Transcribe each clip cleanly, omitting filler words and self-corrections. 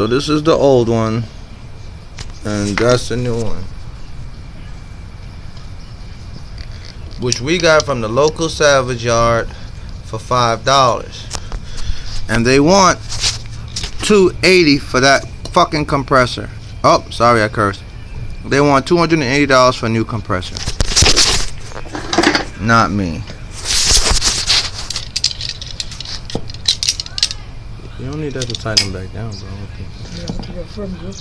So this is the old one, and that's the new one, which we got from the local salvage yard for $5. And they want $280 for that fucking compressor. Oh, sorry, I cursed. They want $280 for a new compressor. Not me. You don't need that to tighten them back down, bro. Yeah, I think I firm grip.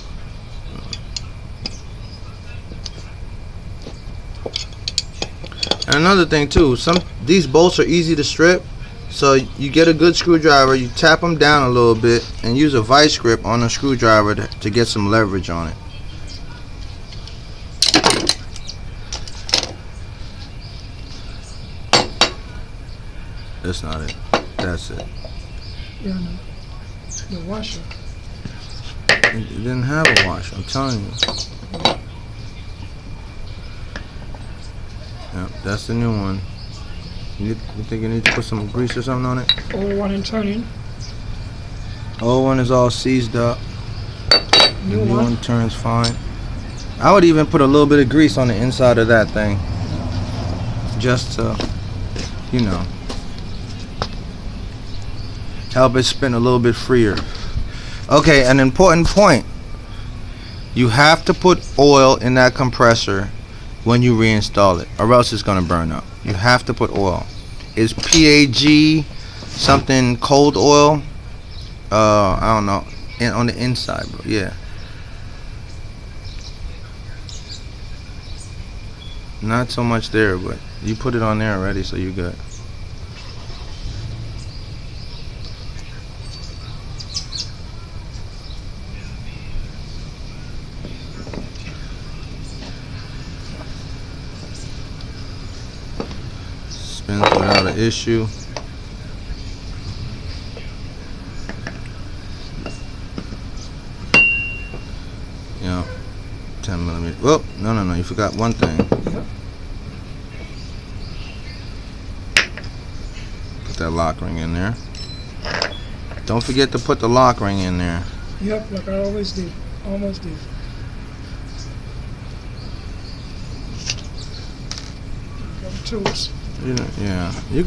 And another thing too, these bolts are easy to strip. So you get a good screwdriver, you tap them down a little bit, and use a vice grip on the screwdriver to get some leverage on it. That's not it. That's it. Yeah, no. The washer. It didn't have a washer, I'm telling you. Yeah, that's the new one. You think you need to put some grease or something on it? Old one and turning. Old one is all seized up. New one turns fine. I would even put a little bit of grease on the inside of that thing, just to, you know, help it spin a little bit freer. Okay, an important point. You have to put oil in that compressor when you reinstall it, or else it's gonna burn up. You have to put oil. It's PAG something cold oil. I don't know. On the inside, bro. Yeah. Not so much there, but you put it on there already, so you're good. Spins without an issue. Yeah, 10 millimeters. Well, no, you forgot one thing. Yep. Put that lock ring in there. Don't forget to put the lock ring in there. Yep, like I always did. Almost did. Got the tools. Yeah, you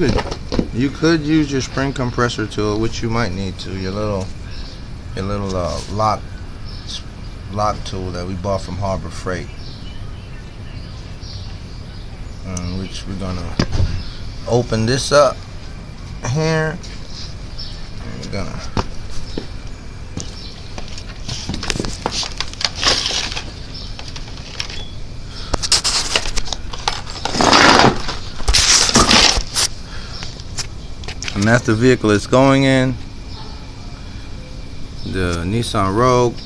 could use your spring compressor tool, which you might need to. Your little lock tool that we bought from Harbor Freight, which we're gonna open this up here. And we're gonna and that's the vehicle it's going in, the Nissan Rogue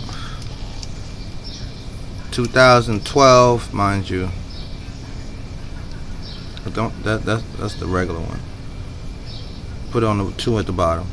2012, mind you. But that's the regular one. Put it on the 2 at the bottom.